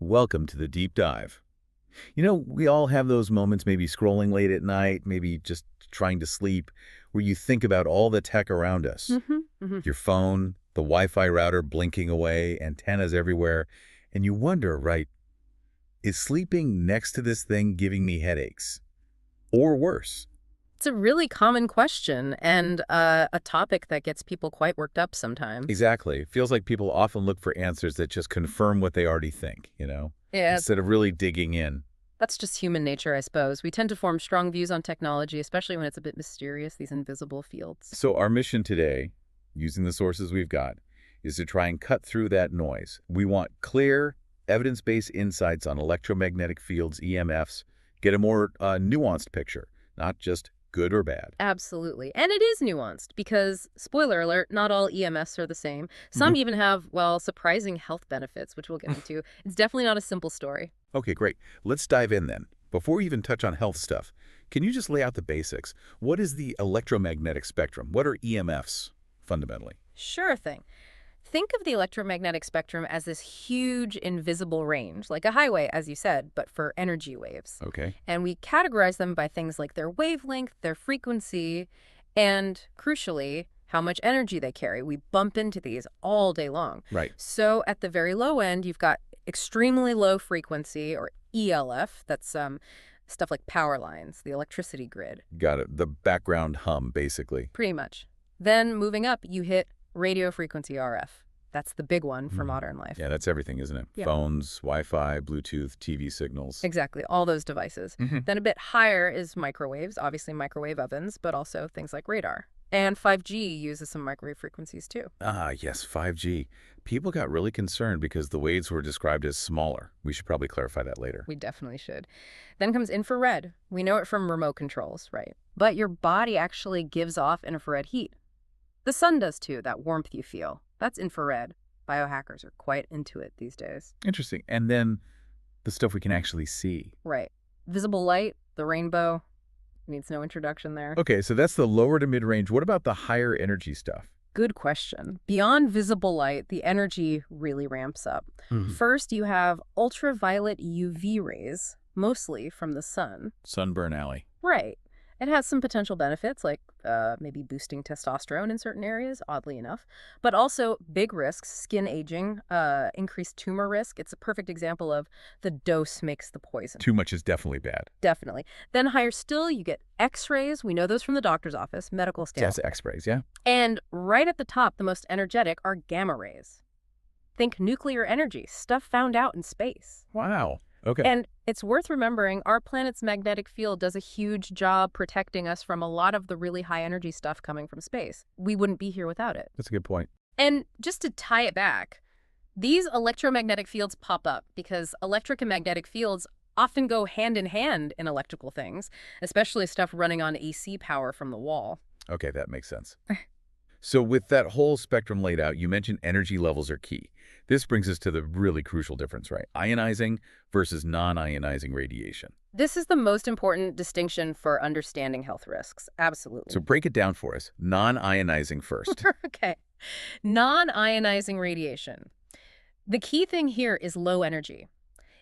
Welcome to the deep dive. We all have those moments, maybe scrolling late at night, maybe just trying to sleep, where you think about all the tech around us. Hmm. Your phone, the Wi-Fi router blinking away, antennas everywhere, and you wonder, right, is sleeping next to this thing giving me headaches? Or worse? It's a really common question and a topic that gets people quite worked up sometimes. Exactly. It feels like people often look for answers that just confirm what they already think, Yeah, instead of really digging in. that's just human nature, I suppose. We tend to form strong views on technology, especially when it's a bit mysterious, these invisible fields. So our mission today, using the sources we've got, is to try and cut through that noise. We want clear, evidence-based insights on electromagnetic fields, EMFs, get a more nuanced picture, not just good or bad. Absolutely. And it is nuanced because, spoiler alert, not all EMFs are the same. Some even have, well, surprising health benefits, which we'll get into. It's definitely not a simple story. Okay, great. Let's dive in then. Before we even touch on health stuff, can you just lay out the basics? What is the electromagnetic spectrum? What are EMFs, fundamentally? Sure thing. Think of the electromagnetic spectrum as this huge invisible range, like a highway, as you said, but for energy waves. Okay, And we categorize them by things like their wavelength, their frequency, and crucially, how much energy they carry. We bump into these all day long. right. So at the very low end, you've got extremely low frequency, or ELF, that's stuff like power lines, the electricity grid, Got it. The background hum, basically. pretty much. Then moving up, you hit radio frequency RF. That's the big one for modern life. Yeah, that's everything, isn't it? Yeah. Phones, Wi-Fi, Bluetooth, TV signals. Exactly, all those devices. Mhm. Then a bit higher is microwaves, obviously microwave ovens, but also things like radar. And 5G uses some microwave frequencies too. Ah, yes, 5G. People got really concerned because the waves were described as smaller. We should probably clarify that later. We definitely should. Then comes infrared. We know it from remote controls, right? But your body actually gives off infrared heat. The sun does too, that warmth you feel. That's infrared. Biohackers are quite into it these days. Interesting. And then the stuff we can actually see. Right. Visible light, the rainbow, needs no introduction there. Okay, so that's the lower to mid-range. What about the higher energy stuff? Good question. Beyond visible light, the energy really ramps up. First, you have ultraviolet UV rays, mostly from the sun. Sunburn Alley. Right. It has some potential benefits, like maybe boosting testosterone in certain areas, oddly enough, but also big risks, skin aging, increased tumor risk. It's a perfect example of the dose makes the poison. Too much is definitely bad. Definitely. Then higher still, you get X-rays. We know those from the doctor's office, medical scale. That's X-rays, yeah? And right at the top, the most energetic are gamma rays. Think nuclear energy, stuff found out in space. Wow. Okay. And it's worth remembering our planet's magnetic field does a huge job protecting us from a lot of the really high energy stuff coming from space. We wouldn't be here without it. That's a good point. And just to tie it back, these electromagnetic fields pop up because electric and magnetic fields often go hand in hand in electrical things, especially stuff running on AC power from the wall. Okay, that makes sense. So with that whole spectrum laid out, you mentioned energy levels are key. This brings us to the really crucial difference, right? Ionizing versus non-ionizing radiation. This is the most important distinction for understanding health risks. Absolutely. So break it down for us. Non-ionizing first. Okay. Non-ionizing radiation. The key thing here is low energy.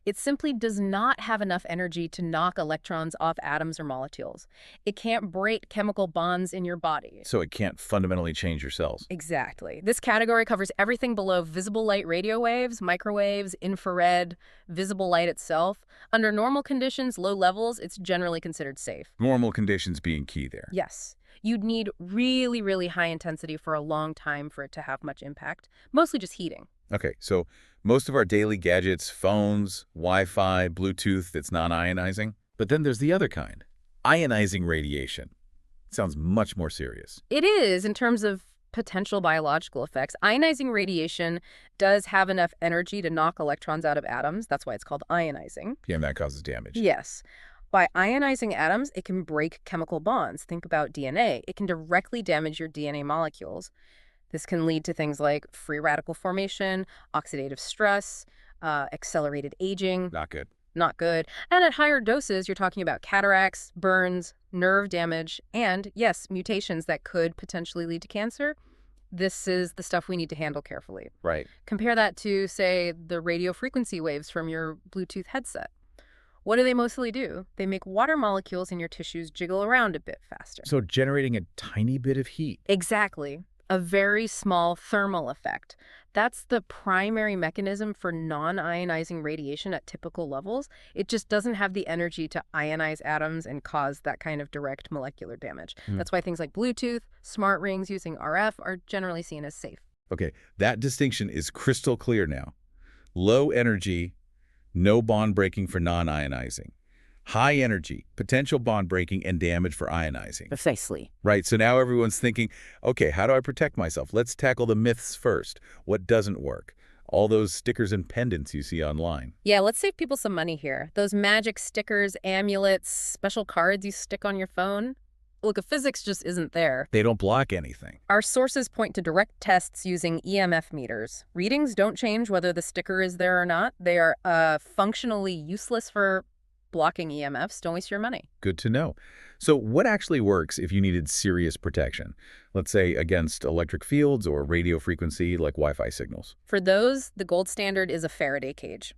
It simply does not have enough energy to knock electrons off atoms or molecules. It can't break chemical bonds in your body. So it can't fundamentally change your cells. Exactly. This category covers everything below visible light radio waves, microwaves, infrared, visible light itself. Under normal conditions, low levels, it's generally considered safe. Normal conditions being key there. Yes. You'd need really, really high intensity for a long time for it to have much impact, mostly just heating. Okay, so most of our daily gadgets, phones, Wi-Fi, Bluetooth, it's non-ionizing. But then there's the other kind, ionizing radiation. Sounds much more serious. It is in terms of potential biological effects. Ionizing radiation does have enough energy to knock electrons out of atoms. That's why it's called ionizing. Yeah, and that causes damage. Yes. By ionizing atoms, it can break chemical bonds. Think about DNA. It can directly damage your DNA molecules. This can lead to things like free radical formation, oxidative stress, accelerated aging. Not good. Not good. And at higher doses, you're talking about cataracts, burns, nerve damage, and, yes, mutations that could potentially lead to cancer. This is the stuff we need to handle carefully. Right. Compare that to, say, the radio frequency waves from your Bluetooth headset. What do they mostly do? They make water molecules in your tissues jiggle around a bit faster. So generating a tiny bit of heat. Exactly. A very small thermal effect. That's the primary mechanism for non-ionizing radiation at typical levels. It just doesn't have the energy to ionize atoms and cause that kind of direct molecular damage. That's why things like Bluetooth, smart rings using RF are generally seen as safe. Okay, that distinction is crystal clear now. Low energy, no bond breaking for non-ionizing. High energy, potential bond breaking and damage for ionizing. Precisely. Right, so now everyone's thinking, okay, how do I protect myself? Let's tackle the myths first. What doesn't work? All those stickers and pendants you see online. Yeah, let's save people some money here. Those magic stickers, amulets, special cards you stick on your phone. Look, the physics just isn't there. They don't block anything. Our sources point to direct tests using EMF meters. Readings don't change whether the sticker is there or not. They are functionally useless for blocking EMFs. Don't waste your money. Good to know. So what actually works if you needed serious protection? Let's say against electric fields or radio frequency like Wi-Fi signals. For those, the gold standard is a Faraday cage.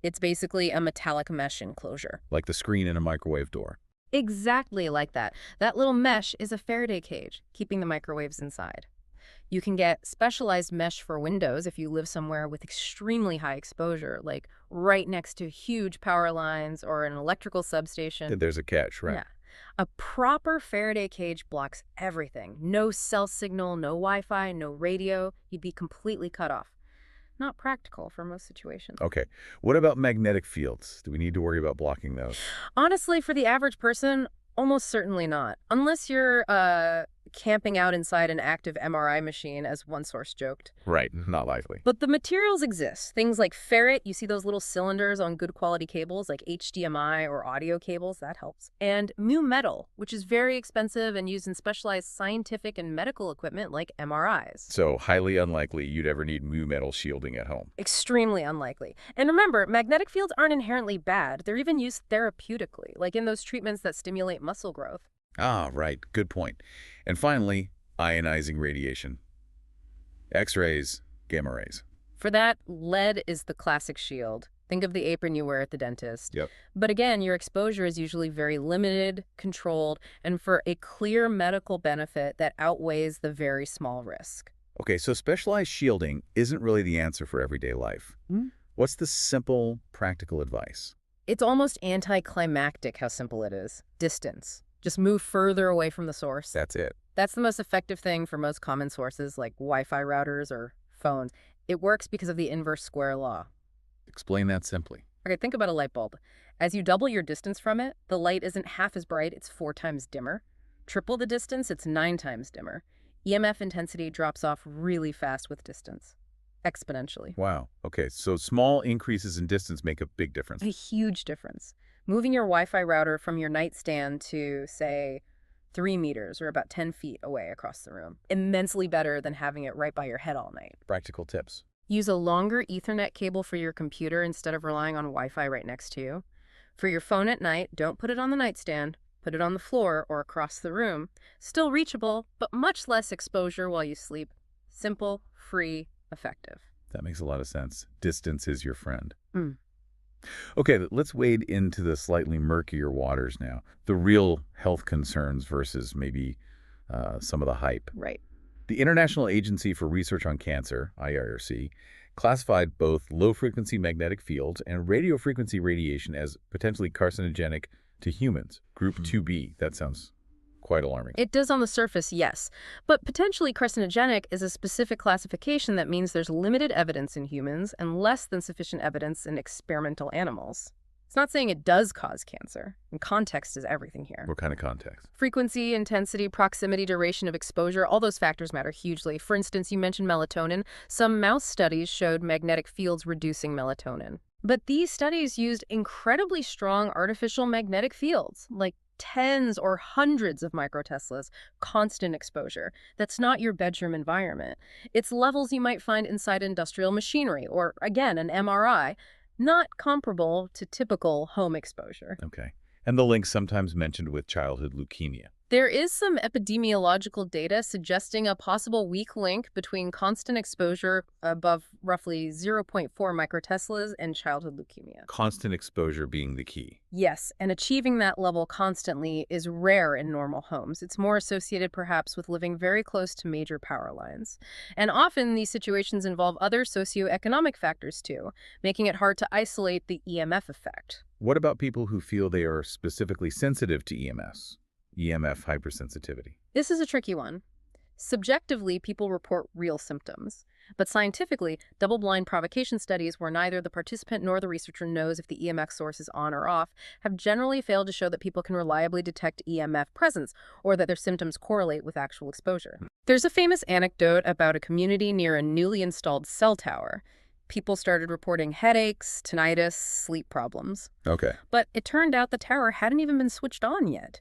It's basically a metallic mesh enclosure. Like the screen in a microwave door. Exactly like that. That little mesh is a Faraday cage, keeping the microwaves inside. You can get specialized mesh for windows if you live somewhere with extremely high exposure, like right next to huge power lines or an electrical substation. There's a catch, right? Yeah. A proper Faraday cage blocks everything. No cell signal, no Wi-Fi, no radio. You'd be completely cut off. Not practical for most situations. Okay. What about magnetic fields? Do we need to worry about blocking those? Honestly, for the average person, almost certainly not. Unless you're camping out inside an active MRI machine, as one source joked. Right. Not likely. But the materials exist. Things like ferrite, you see those little cylinders on good quality cables like HDMI or audio cables, that helps. And mu metal, which is very expensive and used in specialized scientific and medical equipment like MRIs. So highly unlikely you'd ever need mu metal shielding at home. Extremely unlikely. And remember, magnetic fields aren't inherently bad. They're even used therapeutically, like in those treatments that stimulate muscle growth. Ah, right. Good point. And finally, ionizing radiation. X-rays, gamma rays. For that, lead is the classic shield. Think of the apron you wear at the dentist. Yep. But again, your exposure is usually very limited, controlled, and for a clear medical benefit that outweighs the very small risk. Okay, so specialized shielding isn't really the answer for everyday life. What's the simple, practical advice? It's almost anticlimactic how simple it is. Distance. Just move further away from the source. That's it. That's the most effective thing for most common sources like Wi-Fi routers or phones. It works because of the inverse square law. Explain that simply. Okay, think about a light bulb. As you double your distance from it, the light isn't half as bright, it's 4 times dimmer. Triple the distance, it's 9 times dimmer. EMF intensity drops off really fast with distance. Exponentially. Wow. Okay, so small increases in distance make a big difference. A huge difference. Moving your Wi-Fi router from your nightstand to, say, 3 meters or about 10 feet away across the room. Immensely better than having it right by your head all night. Practical tips. Use a longer Ethernet cable for your computer instead of relying on Wi-Fi right next to you. For your phone at night, don't put it on the nightstand. Put it on the floor or across the room. Still reachable, but much less exposure while you sleep. Simple, free, effective. That makes a lot of sense. Distance is your friend. Okay, let's wade into the slightly murkier waters now. The real health concerns versus maybe some of the hype. Right. The International Agency for Research on Cancer, IARC, classified both low-frequency magnetic fields and radiofrequency radiation as potentially carcinogenic to humans. Group 2B. That sounds quite alarming. It does on the surface, yes. But potentially carcinogenic is a specific classification that means there's limited evidence in humans and less than sufficient evidence in experimental animals. It's not saying it does cause cancer. And context is everything here. What kind of context? Frequency, intensity, proximity, duration of exposure, all those factors matter hugely. For instance, you mentioned melatonin. Some mouse studies showed magnetic fields reducing melatonin. But these studies used incredibly strong artificial magnetic fields, like tens or hundreds of microteslas, constant exposure. That's not your bedroom environment. It's levels you might find inside industrial machinery or, again, an MRI, not comparable to typical home exposure. Okay. And the link sometimes mentioned with childhood leukemia. There is some epidemiological data suggesting a possible weak link between constant exposure above roughly zero point 0.4 microteslas and childhood leukemia. Constant exposure being the key. Yes, and achieving that level constantly is rare in normal homes. It's more associated perhaps with living very close to major power lines. And often these situations involve other socioeconomic factors too, making it hard to isolate the EMF effect. What about people who feel they are specifically sensitive to EMS? EMF hypersensitivity. This is a tricky one. Subjectively, people report real symptoms. But scientifically, double-blind provocation studies where neither the participant nor the researcher knows if the EMF source is on or off have generally failed to show that people can reliably detect EMF presence or that their symptoms correlate with actual exposure. There's a famous anecdote about a community near a newly installed cell tower. People started reporting headaches, tinnitus, sleep problems. Okay. But it turned out the tower hadn't even been switched on yet.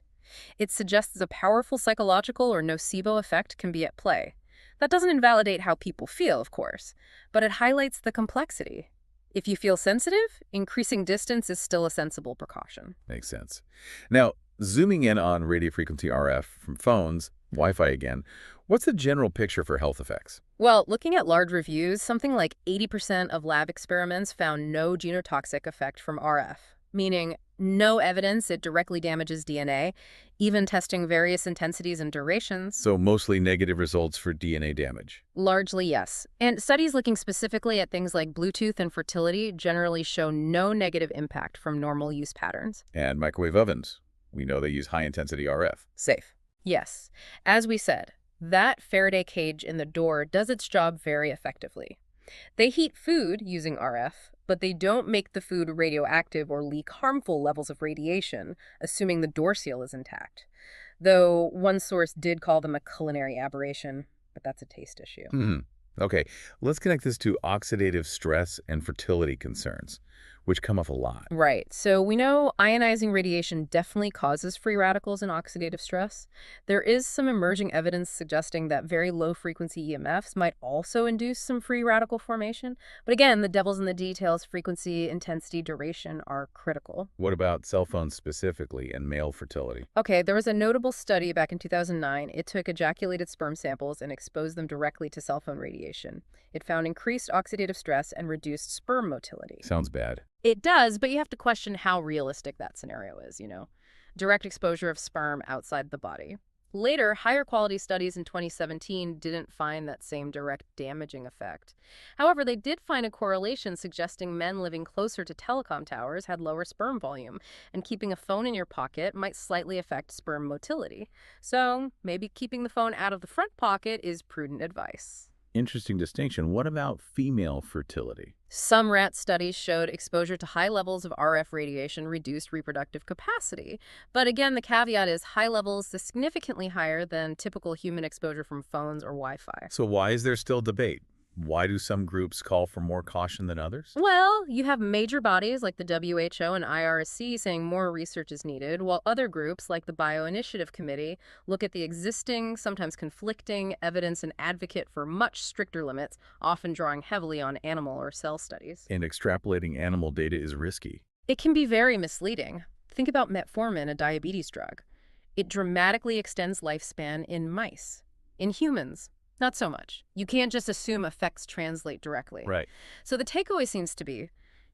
It suggests a powerful psychological or nocebo effect can be at play. That doesn't invalidate how people feel, of course, but it highlights the complexity. If you feel sensitive, increasing distance is still a sensible precaution. Makes sense. Now, zooming in on radio frequency RF from phones, Wi-Fi again, what's the general picture for health effects? Well, looking at large reviews, something like 80% of lab experiments found no genotoxic effect from RF, meaning no evidence it directly damages DNA, even testing various intensities and durations. So mostly negative results for DNA damage. Largely, yes. And studies looking specifically at things like Bluetooth and fertility generally show no negative impact from normal use patterns. And microwave ovens. We know they use high-intensity RF. Safe. Yes. As we said, that Faraday cage in the door does its job very effectively. They heat food using RF, but they don't make the food radioactive or leak harmful levels of radiation, assuming the door seal is intact. Though one source did call them a culinary aberration, but that's a taste issue. Okay, let's connect this to oxidative stress and fertility concerns, which come up a lot. Right. So we know ionizing radiation definitely causes free radicals and oxidative stress. There is some emerging evidence suggesting that very low-frequency EMFs might also induce some free radical formation. But again, the devil's in the details. Frequency, intensity, duration are critical. What about cell phones specifically and male fertility? Okay, there was a notable study back in 2009. It took ejaculated sperm samples and exposed them directly to cell phone radiation. It found increased oxidative stress and reduced sperm motility. Sounds bad. It does, but you have to question how realistic that scenario is, Direct exposure of sperm outside the body. Later, higher quality studies in 2017 didn't find that same direct damaging effect. However, they did find a correlation suggesting men living closer to telecom towers had lower sperm volume, and keeping a phone in your pocket might slightly affect sperm motility. So maybe keeping the phone out of the front pocket is prudent advice. Interesting distinction. What about female fertility? Some rat studies showed exposure to high levels of RF radiation reduced reproductive capacity. But again, the caveat is high levels is significantly higher than typical human exposure from phones or Wi-Fi. So why is there still debate? Why do some groups call for more caution than others? Well, you have major bodies like the WHO and IRC saying more research is needed, while other groups like the Bioinitiative Committee look at the existing, sometimes conflicting evidence and advocate for much stricter limits, often drawing heavily on animal or cell studies. And extrapolating animal data is risky. It can be very misleading. Think about metformin, a diabetes drug. It dramatically extends lifespan in mice. In humans, not so much. You can't just assume effects translate directly. Right. So the takeaway seems to be,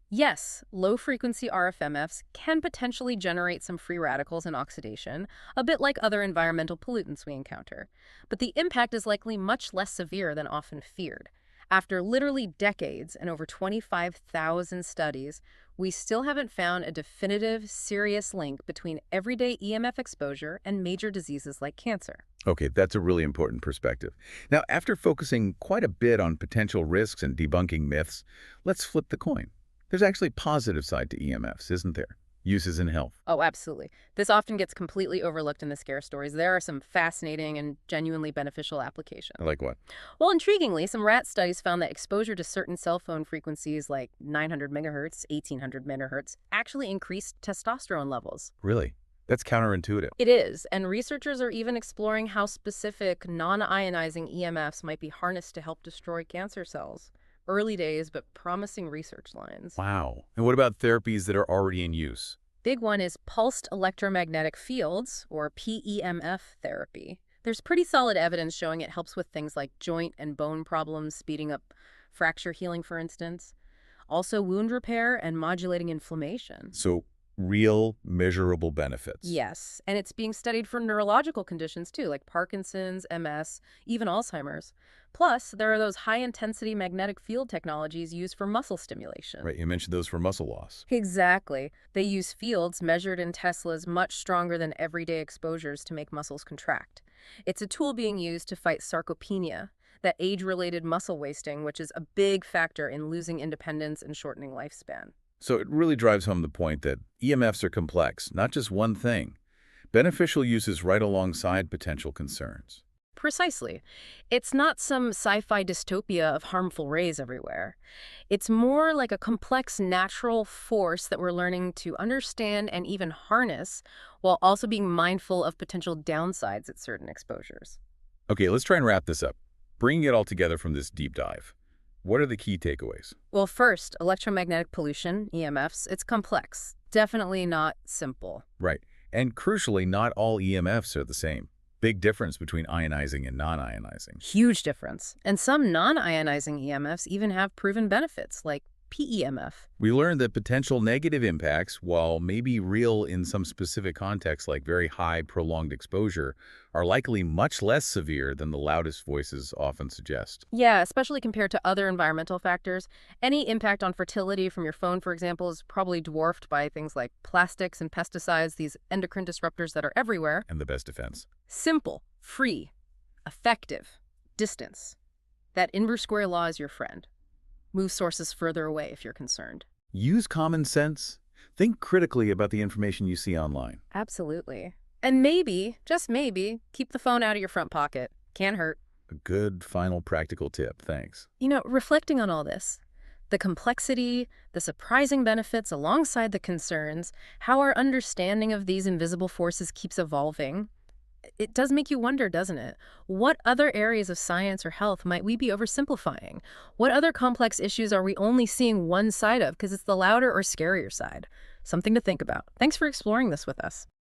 yes, low-frequency RFMFs can potentially generate some free radicals and oxidation, a bit like other environmental pollutants we encounter. But the impact is likely much less severe than often feared. After literally decades and over 25,000 studies, we still haven't found a definitive, serious link between everyday EMF exposure and major diseases like cancer. Okay, that's a really important perspective. Now, after focusing quite a bit on potential risks and debunking myths, let's flip the coin. There's actually a positive side to EMFs, isn't there? Uses in health. Oh, absolutely. This often gets completely overlooked in the scare stories. There are some fascinating and genuinely beneficial applications. Like what? Well, intriguingly, some rat studies found that exposure to certain cell phone frequencies like 900 megahertz, 1800 megahertz actually increased testosterone levels. Really? That's counterintuitive. It is, and researchers are even exploring how specific non-ionizing EMFs might be harnessed to help destroy cancer cells. Early days, but promising research lines. Wow. And what about therapies that are already in use? Big one is pulsed electromagnetic fields, or PEMF therapy. There's pretty solid evidence showing it helps with things like joint and bone problems, speeding up fracture healing, for instance. Also wound repair and modulating inflammation. So real, measurable benefits. Yes, and it's being studied for neurological conditions too, like Parkinson's, MS, even Alzheimer's. Plus, there are those high-intensity magnetic field technologies used for muscle stimulation. Right, you mentioned those for muscle loss. Exactly. They use fields measured in Teslas much stronger than everyday exposures to make muscles contract. It's a tool being used to fight sarcopenia, that age-related muscle wasting, which is a big factor in losing independence and shortening lifespan. So it really drives home the point that EMFs are complex, not just one thing. Beneficial use is right alongside potential concerns. Precisely. It's not some sci-fi dystopia of harmful rays everywhere. It's more like a complex natural force that we're learning to understand and even harness, while also being mindful of potential downsides at certain exposures. Okay, let's try and wrap this up. Bringing it all together from this deep dive. What are the key takeaways? Well, first, electromagnetic pollution, EMFs, it's complex. Definitely not simple. Right. And crucially, not all EMFs are the same. Big difference between ionizing and non-ionizing. Huge difference. And some non-ionizing EMFs even have proven benefits, like PEMF. We learned that potential negative impacts, while maybe real in some specific contexts like very high prolonged exposure, are likely much less severe than the loudest voices often suggest. Yeah, especially compared to other environmental factors. Any impact on fertility from your phone, for example, is probably dwarfed by things like plastics and pesticides, these endocrine disruptors that are everywhere. And the best defense. Simple, free, effective, distance. That inverse square law is your friend. Move sources further away if you're concerned. Use common sense. Think critically about the information you see online. Absolutely. And maybe, just maybe, keep the phone out of your front pocket. Can't hurt. A good final practical tip. Thanks. You know, reflecting on all this, the complexity, the surprising benefits alongside the concerns, how our understanding of these invisible forces keeps evolving, it does make you wonder, doesn't it? What other areas of science or health might we be oversimplifying? What other complex issues are we only seeing one side of because it's the louder or scarier side? Something to think about. Thanks for exploring this with us.